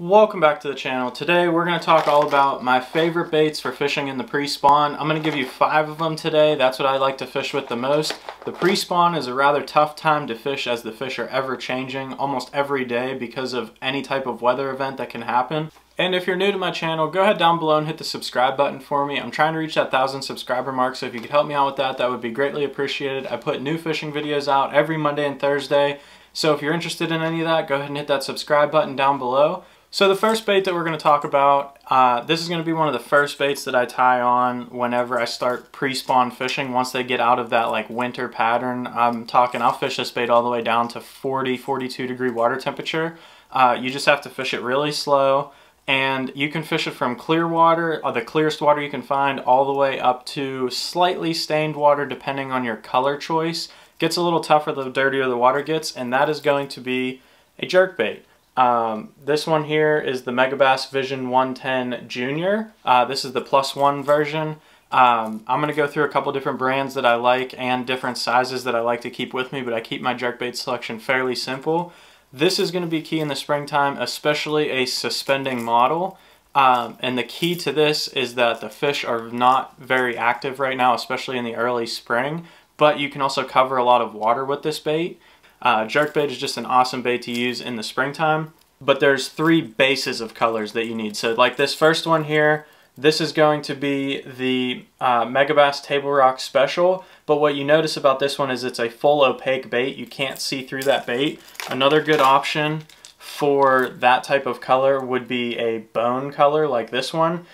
Welcome back to the channel. Today we're going to talk all about my favorite baits for fishing in the pre-spawn. I'm going to give you 5 of them today. That's what I like to fish with the most. The pre-spawn is a rather tough time to fish as the fish are ever changing almost every day because of any type of weather event that can happen. And if you're new to my channel, go ahead down below and hit the subscribe button for me. I'm trying to reach that 1,000 subscriber mark, so if you could help me out with that, that would be greatly appreciated. I put new fishing videos out every Monday and Thursday, so if you're interested in any of that, go ahead and hit that subscribe button down below. So the first bait that we're going to talk about, this is going to be one of the first baits that I tie on whenever I start pre-spawn fishing. Once they get out of that like winter pattern, I'll fish this bait all the way down to 42 degree water temperature. You just have to fish it really slow, and you can fish it from clear water, or the clearest water you can find, all the way up to slightly stained water depending on your color choice. Gets a little tougher the dirtier the water gets, and that is going to be a jerkbait. This one here is the Megabass Vision 110 Junior. This is the +1 version. I'm going to go through a couple different brands that I like and different sizes that I like to keep with me, but I keep my jerkbait selection fairly simple. This is going to be key in the springtime, especially a suspending model. And the key to this is that the fish are not very active right now, especially in the early spring, but you can also cover a lot of water with this bait. Jerkbait is just an awesome bait to use in the springtime, but there's 3 bases of colors that you need. So like this first one here, this is going to be the Megabass Table Rock Special, but what you notice about this one is it's a full opaque bait. You can't see through that bait. Another good option for that type of color would be a bone color like this one.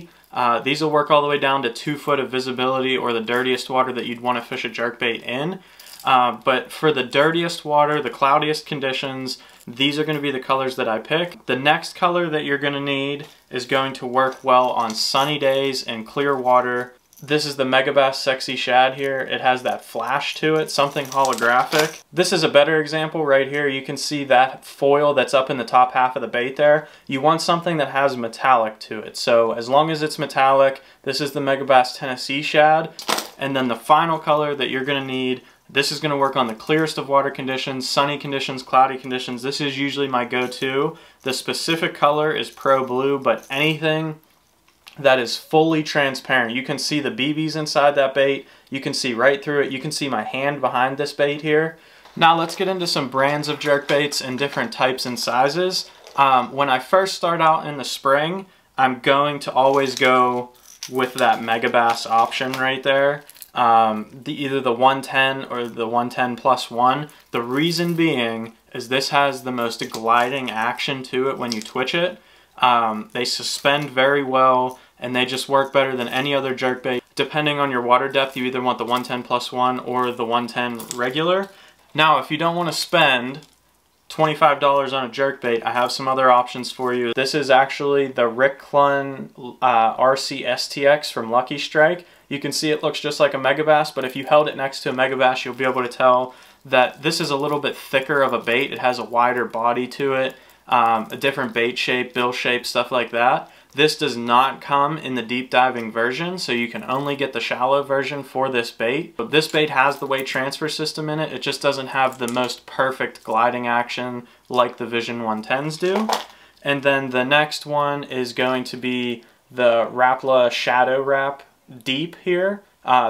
These will work all the way down to 2 foot of visibility, or the dirtiest water that you'd want to fish a jerkbait in. But for the dirtiest water, the cloudiest conditions, these are going to be the colors that I pick. The next color that you're going to need is going to work well on sunny days and clear water. This is the Megabass Sexy Shad here. It has that flash to it, something holographic. This is a better example right here. You can see that foil that's up in the top half of the bait there. You want something that has metallic to it. So as long as it's metallic, this is the Megabass Tennessee Shad. And then the final color that you're going to need, this is going to work on the clearest of water conditions, sunny conditions, cloudy conditions. This is usually my go-to. The specific color is Pro Blue, but anything that is fully transparent. You can see the BBs inside that bait. You can see right through it. You can see my hand behind this bait here. Now let's get into some brands of jerkbaits and different types and sizes. When I first start out in the spring, I'm going to always go with that Megabass option right there. Either the 110 or the 110 +1. The reason being is this has the most gliding action to it when you twitch it. They suspend very well, and they just work better than any other jerkbait. Depending on your water depth, you either want the 110 +1 or the 110 regular. Now, if you don't want to spend $25 on a jerkbait, I have some other options for you. This is actually the Rick Clunn RC STX from Lucky Strike. You can see it looks just like a Megabass, but if you held it next to a Megabass, you'll be able to tell that this is a little bit thicker of a bait. It has a wider body to it, a different bait shape, bill shape, stuff like that. This does not come in the deep diving version, so you can only get the shallow version for this bait. But this bait has the weight transfer system in it. It just doesn't have the most perfect gliding action like the Vision 110s do. And then the next one is going to be the Rapala Shadow Wrap Deep here.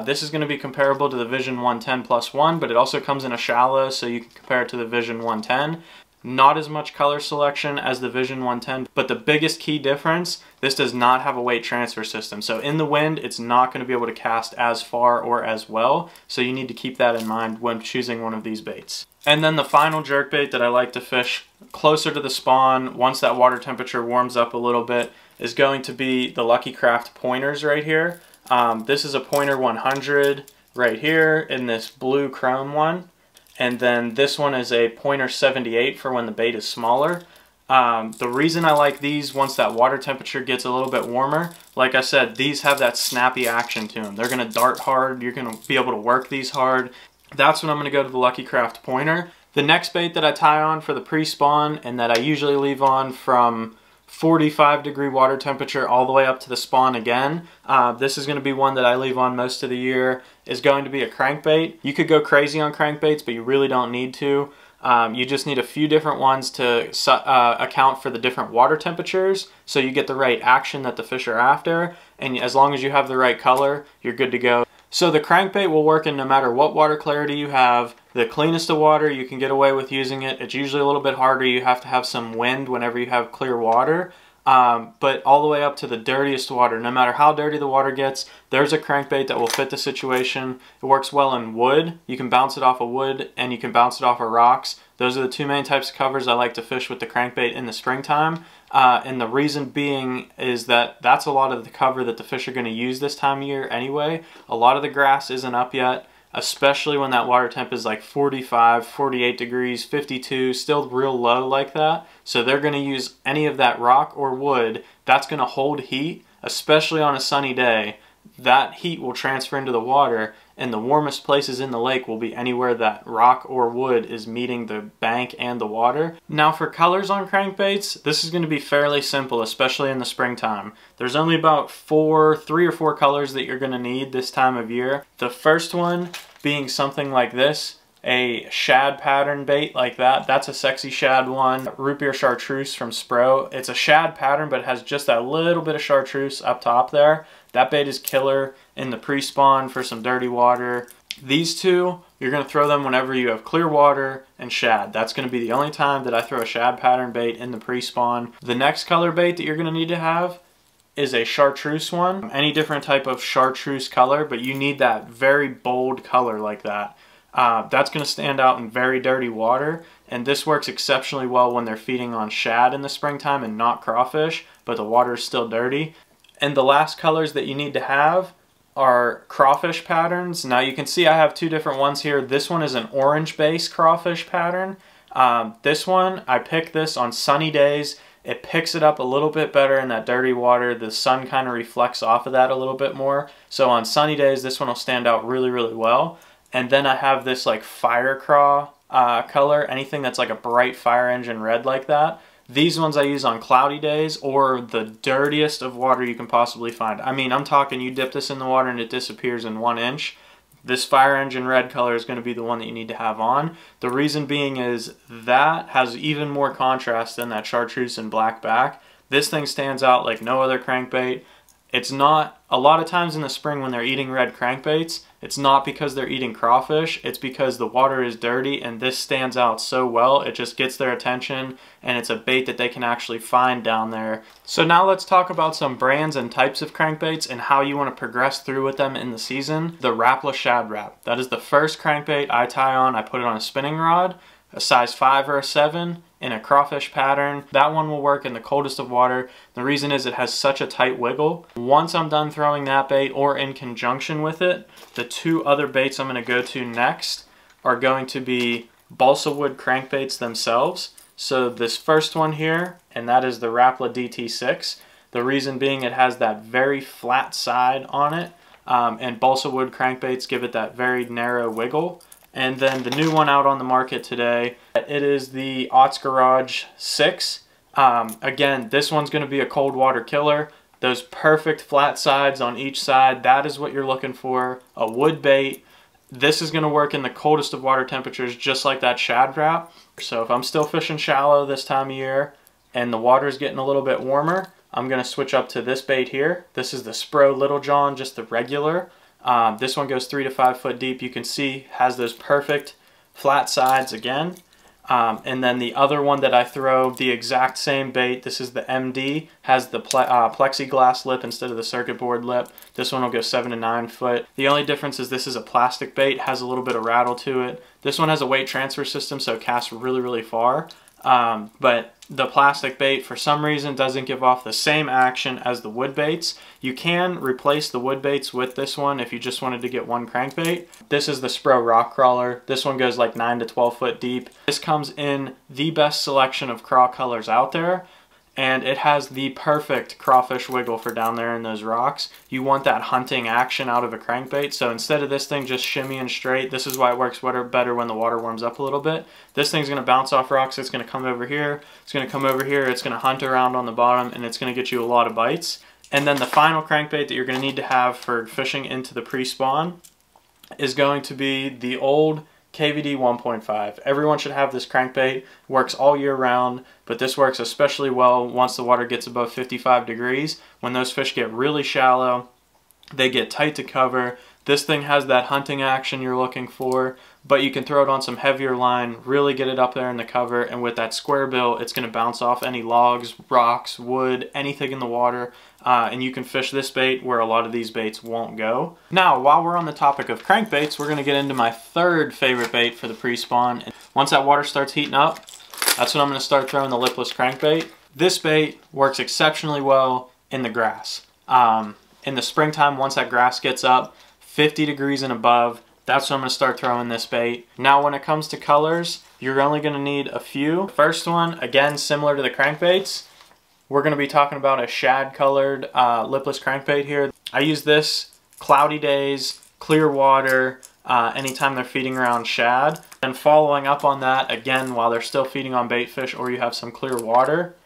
This is going to be comparable to the Vision 110 +1, but it also comes in a shallow, so you can compare it to the Vision 110. Not as much color selection as the Vision 110, but the biggest key difference, this does not have a weight transfer system. So in the wind, it's not going to be able to cast as far or as well, so you need to keep that in mind when choosing one of these baits. And then the final jerkbait that I like to fish closer to the spawn, once that water temperature warms up a little bit, is going to be the Lucky Craft pointers right here. This is a pointer 100 right here in this blue chrome one. And then this one is a pointer 78 for when the bait is smaller. The reason I like these once that water temperature gets a little bit warmer, like I said, these have that snappy action to them. They're going to dart hard. You're going to be able to work these hard. That's when I'm going to go to the Lucky Craft pointer. The next bait that I tie on for the pre-spawn, and that I usually leave on from 45 degree water temperature all the way up to the spawn again. This is going to be one that I leave on most of the year, is going to be a crankbait. You could go crazy on crankbaits, but you really don't need to. You just need a few different ones to account for the different water temperatures, so you get the right action that the fish are after, and as long as you have the right color, you're good to go. So the crankbait will work in no matter what water clarity you have. The cleanest of water, you can get away with using it. It's usually a little bit harder. You have to have some wind whenever you have clear water. But all the way up to the dirtiest water, no matter how dirty the water gets, there's a crankbait that will fit the situation. It works well in wood. You can bounce it off of wood and you can bounce it off of rocks. Those are the two main types of covers I like to fish with the crankbait in the springtime. And the reason being is that that's a lot of the cover that the fish are going to use this time of year anyway. A lot of the grass isn't up yet, especially when that water temp is like 45, 48 degrees, 52, still real low like that. So they're going to use any of that rock or wood that's going to hold heat, especially on a sunny day. That heat will transfer into the water, and the warmest places in the lake will be anywhere that rock or wood is meeting the bank and the water. Now for colors on crankbaits, this is going to be fairly simple, especially in the springtime. There's only about 3 or 4 colors that you're going to need this time of year. The first one being something like this, a shad pattern bait like that. That's a sexy shad one. Root beer chartreuse from Spro. It's a shad pattern, but it has just that little bit of chartreuse up top there. That bait is killer in the pre-spawn for some dirty water. These two, you're going to throw them whenever you have clear water and shad. That's going to be the only time that I throw a shad pattern bait in the pre-spawn. The next color bait that you're going to need to have is a chartreuse one. Any different type of chartreuse color, but you need that very bold color like that. That's going to stand out in very dirty water, and this works exceptionally well when they're feeding on shad in the springtime and not crawfish, but the water is still dirty. And the last colors that you need to have are crawfish patterns. Now you can see I have 2 different ones here. This one is an orange base crawfish pattern. This one, I picked this on sunny days. It picks it up a little bit better in that dirty water. The sun kind of reflects off of that a little bit more. So on sunny days, this one will stand out really, really well. And then I have this like fire craw color, anything that's like a bright fire engine red like that. These ones I use on cloudy days or the dirtiest of water you can possibly find. I mean, I'm talking you dip this in the water and it disappears in 1 inch. This fire engine red color is going to be the one that you need to have on. The reason being is that has even more contrast than that chartreuse and black back. This thing stands out like no other crankbait. It's not, a lot of times in the spring when they're eating red crankbaits, it's not because they're eating crawfish, it's because the water is dirty, and this stands out so well, it just gets their attention, and it's a bait that they can actually find down there. So now let's talk about some brands and types of crankbaits and how you want to progress through with them in the season. The Rapala Shad Rap. That is the first crankbait I tie on. I put it on a spinning rod, a size 5 or a 7, in a crawfish pattern. That one will work in the coldest of water. The reason is it has such a tight wiggle. Once I'm done throwing that bait or in conjunction with it, the 2 other baits I'm going to go to next are going to be balsa wood crankbaits themselves. So this first one here, and that is the Rapala DT6. The reason being it has that very flat side on it, and balsa wood crankbaits give it that very narrow wiggle. And then the new one out on the market today, it is the Otts Garage 6. Again, this one's going to be a cold water killer. Those perfect flat sides on each side, that is what you're looking for. A wood bait. This is going to work in the coldest of water temperatures, just like that shad wrap. So if I'm still fishing shallow this time of year and the water's getting a little bit warmer, I'm going to switch up to this bait here. This is the Spro Little John, just the regular. This one goes 3 to 5 foot deep. You can see has those perfect flat sides again. And then the other one that I throw, the exact same bait, this is the MD, has the plexiglass lip instead of the circuit board lip. This one will go 7 to 9 foot. The only difference is this is a plastic bait, has a little bit of rattle to it. This one has a weight transfer system, so it casts really, really far. But the plastic bait, for some reason, doesn't give off the same action as the wood baits. You can replace the wood baits with this one if you just wanted to get one crankbait. This is the Spro Rock Crawler. This one goes like 9 to 12 foot deep. This comes in the best selection of craw colors out there, and it has the perfect crawfish wiggle for down there in those rocks. You want that hunting action out of a crankbait, so instead of this thing just shimmying straight, this is why it works better when the water warms up a little bit. This thing's going to bounce off rocks, it's going to come over here, it's going to come over here, it's going to hunt around on the bottom, and it's going to get you a lot of bites. And then the final crankbait that you're going to need to have for fishing into the pre-spawn is going to be the old KVD 1.5. Everyone should have this crankbait. Works all year round, but this works especially well once the water gets above 55 degrees. When those fish get really shallow, they get tight to cover. This thing has that hunting action you're looking for, but you can throw it on some heavier line, really get it up there in the cover, and with that square bill, it's going to bounce off any logs, rocks, wood, anything in the water, and you can fish this bait where a lot of these baits won't go. Now, while we're on the topic of crankbaits, we're going to get into my third favorite bait for the pre-spawn. Once that water starts heating up, that's when I'm going to start throwing the Lipless Crankbait. This bait works exceptionally well in the grass. In the springtime, once that grass gets up, 50 degrees and above, that's when I'm going to start throwing this bait. Now when it comes to colors, you're only going to need a few. First one, again, similar to the crankbaits, we're going to be talking about a shad colored lipless crankbait here. I use this cloudy days, clear water, anytime they're feeding around shad. And following up on that, again, while they're still feeding on bait fish or you have some clear water,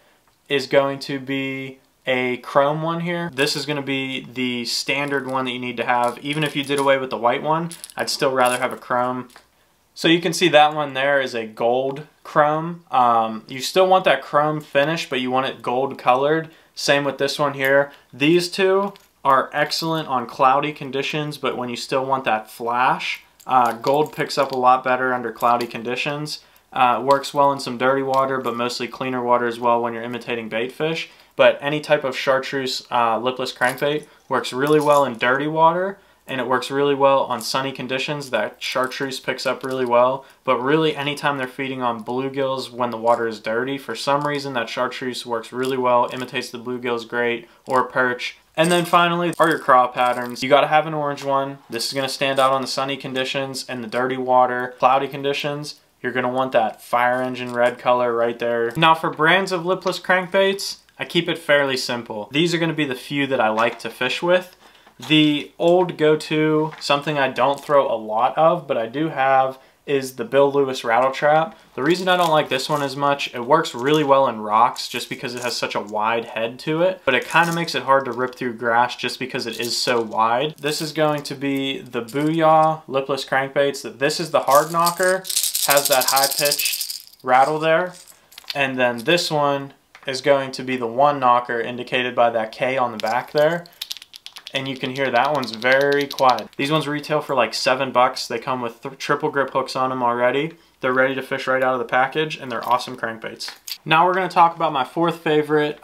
is going to be a chrome one here. This is going to be the standard one that you need to have. Even if you did away with the white one, I'd still rather have a chrome. So you can see that one there is a gold chrome. You still want that chrome finish, but you want it gold colored. Same with this one here. These two are excellent on cloudy conditions, but when you still want that flash, gold picks up a lot better under cloudy conditions. Works well in some dirty water, but mostly cleaner water as well when you're imitating bait fish. But any type of chartreuse lipless crankbait works really well in dirty water, and it works really well on sunny conditions. That chartreuse picks up really well, but really anytime they're feeding on bluegills when the water is dirty, for some reason that chartreuse works really well, imitates the bluegills great, or perch. And then finally are your craw patterns. You got to have an orange one. This is going to stand out on the sunny conditions and the dirty water. Cloudy conditions, you're going to want that fire engine red color right there. Now for brands of lipless crankbaits, I keep it fairly simple. These are going to be the few that I like to fish with. The old go-to, something I don't throw a lot of, but I do have, is the Bill Lewis Rattle Trap. The reason I don't like this one as much, it works really well in rocks just because it has such a wide head to it, but it kind of makes it hard to rip through grass just because it is so wide. This is going to be the Booyah Lipless Crankbaits. This is the hard knocker, has that high-pitched rattle there, and then this one is going to be the one knocker indicated by that K on the back there. And you can hear that one's very quiet. These ones retail for like $7. They come with triple grip hooks on them already. They're ready to fish right out of the package, and they're awesome crankbaits. Now we're going to talk about my fourth favorite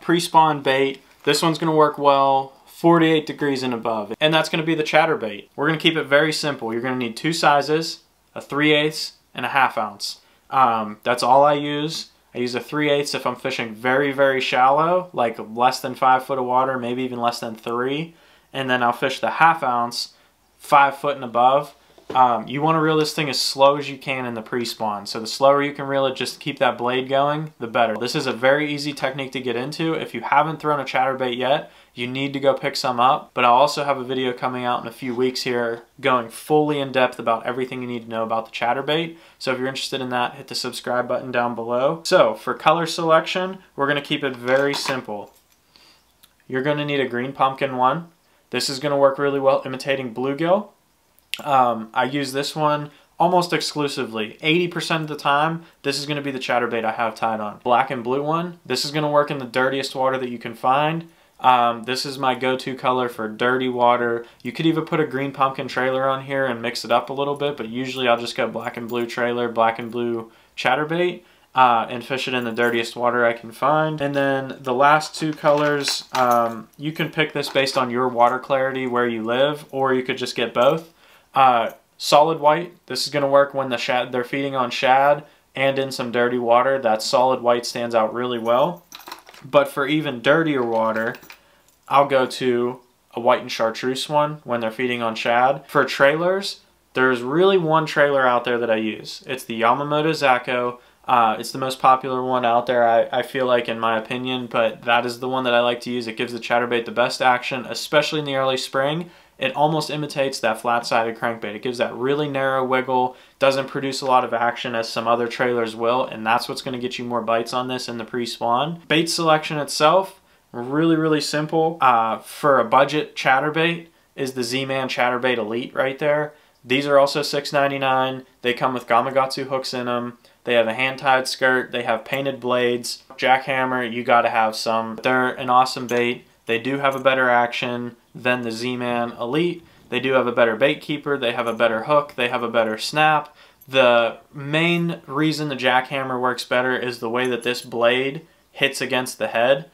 pre-spawn bait. This one's going to work well 48 degrees and above, and that's going to be the Chatterbait. We're going to keep it very simple. You're going to need two sizes, a 3/8 and a 1/2 ounce. That's all I use. I use a 3/8 if I'm fishing very, very shallow, like less than 5 foot of water, maybe even less than 3. And then I'll fish the 1/2 ounce, 5 foot and above. You want to reel this thing as slow as you can in the pre-spawn. So the slower you can reel it, just to keep that blade going, the better. This is a very easy technique to get into. If you haven't thrown a chatterbait yet, you need to go pick some up. But I'll also have a video coming out in a few weeks here going fully in depth about everything you need to know about the chatterbait. So if you're interested in that, hit the subscribe button down below. So for color selection, we're going to keep it very simple. You're going to need a green pumpkin one. This is going to work really well imitating bluegill. I use this one almost exclusively. 80% of the time, this is going to be the chatterbait I have tied on. Black and blue one, this is going to work in the dirtiest water that you can find. This is my go-to color for dirty water. You could even put a green pumpkin trailer on here and mix it up a little bit, but usually I'll just go black and blue trailer, black and blue chatterbait, and fish it in the dirtiest water I can find. And then the last two colors, you can pick this based on your water clarity where you live, or you could just get both. Solid white, this is going to work when they're feeding on shad and in some dirty water. That solid white stands out really well. But for even dirtier water, I'll go to a white and chartreuse one when they're feeding on shad. For trailers, there's really one trailer out there that I use. It's the Yamamoto Zaco. It's the most popular one out there, I feel like, in my opinion, but that is the one that I like to use. It gives the chatterbait the best action, especially in the early spring. It almost imitates that flat-sided crankbait. It gives that really narrow wiggle, doesn't produce a lot of action as some other trailers will, and that's what's going to get you more bites on this in the pre-spawn. Bait selection itself, really, really simple. For a budget chatterbait is the Z-Man Chatterbait Elite right there. These are also $6.99. They come with Gamakatsu hooks in them. They have a hand-tied skirt. They have painted blades. Jackhammer, you gotta have some. They're an awesome bait. They do have a better action than the Z-Man Elite. They do have a better bait keeper. They have a better hook. They have a better snap. The main reason the jackhammer works better is the way that this blade hits against the head.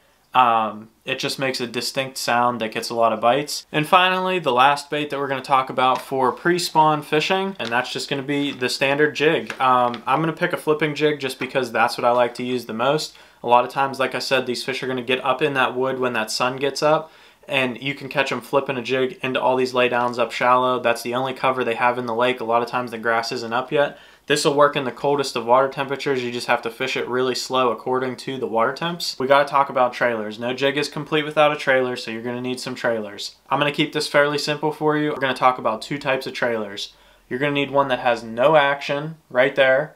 It just makes a distinct sound that gets a lot of bites. And finally, the last bait that we're going to talk about for pre-spawn fishing, and that's just going to be the standard jig. I'm going to pick a flipping jig just because that's what I like to use the most. A lot of times, like I said, these fish are going to get up in that wood when that sun gets up, and you can catch them flipping a jig into all these laydowns up shallow. That's the only cover they have in the lake. A lot of times the grass isn't up yet. This will work in the coldest of water temperatures. You just have to fish it really slow according to the water temps. We got to talk about trailers. No jig is complete without a trailer, so you're going to need some trailers. I'm going to keep this fairly simple for you. We're going to talk about two types of trailers. You're going to need one that has no action right there,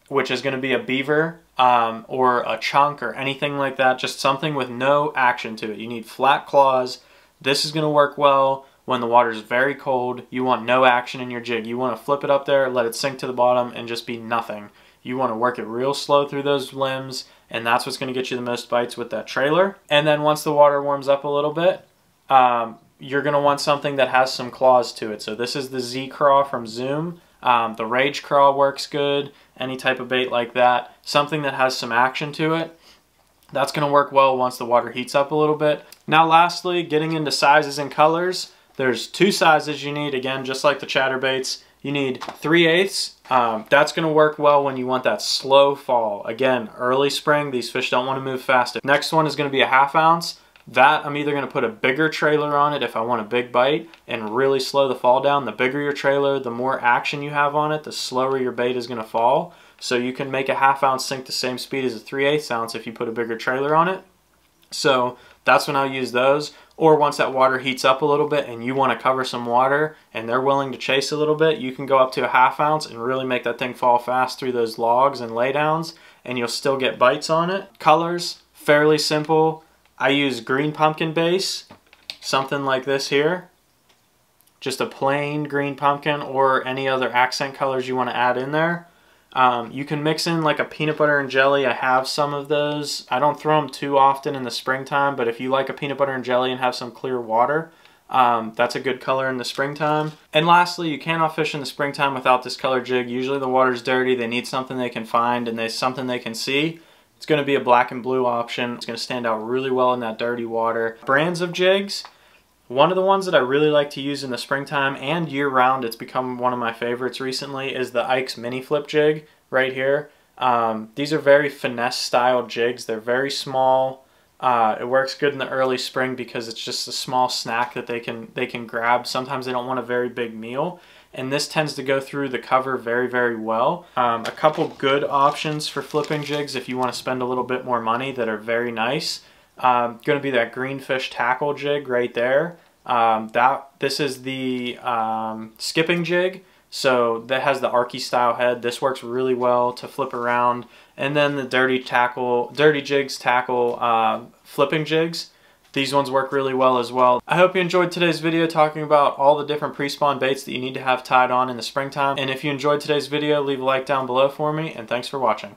which is going to be a beaver or a chunk or anything like that. Just something with no action to it. You need flat claws. This is going to work well when the water is very cold. You want no action in your jig. You want to flip it up there, let it sink to the bottom, and just be nothing. You want to work it real slow through those limbs, and that's what's going to get you the most bites with that trailer. And then once the water warms up a little bit, you're going to want something that has some claws to it. So this is the Z Craw from Zoom. The Rage Craw works good. Any type of bait like that. Something that has some action to it. That's going to work well once the water heats up a little bit. Now lastly, getting into sizes and colors. There's two sizes you need, again, just like the chatterbaits. You need 3/8. That's going to work well when you want that slow fall. Again, early spring, these fish don't want to move fast. Next one is going to be a 1/2 ounce. That I'm either going to put a bigger trailer on it if I want a big bite and really slow the fall down. The bigger your trailer, the more action you have on it, the slower your bait is going to fall. So you can make a 1/2 ounce sink the same speed as a 3/8 ounce if you put a bigger trailer on it. So that's when I'll use those. Or once that water heats up a little bit and you want to cover some water and they're willing to chase a little bit, you can go up to a 1/2 ounce and really make that thing fall fast through those logs and laydowns, and you'll still get bites on it. Colors, fairly simple. I use green pumpkin base, something like this here. Just a plain green pumpkin or any other accent colors you want to add in there. You can mix in like a peanut butter and jelly. I have some of those. I don't throw them too often in the springtime, but if you like a peanut butter and jelly and have some clear water, that's a good color in the springtime. And lastly, you cannot fish in the springtime without this color jig. Usually the water's dirty. They need something they can find and something they can see. It's going to be a black and blue option. It's going to stand out really well in that dirty water. Brands of jigs. One of the ones that I really like to use in the springtime and year-round, it's become one of my favorites recently, is the Ike's Mini Flip jig right here. These are very finesse-style jigs. They're very small. It works good in the early spring because it's just a small snack that they can grab. Sometimes they don't want a very big meal, and this tends to go through the cover very, very well. A couple good options for flipping jigs if you want to spend a little bit more money that are very nice. Going to be that greenfish tackle jig right there. This is the skipping jig, so that has the Arky style head. This works really well to flip around. And then the dirty jigs tackle flipping jigs. These ones work really well as well. I hope you enjoyed today's video talking about all the different pre-spawn baits that you need to have tied on in the springtime. And if you enjoyed today's video, leave a like down below for me, and thanks for watching.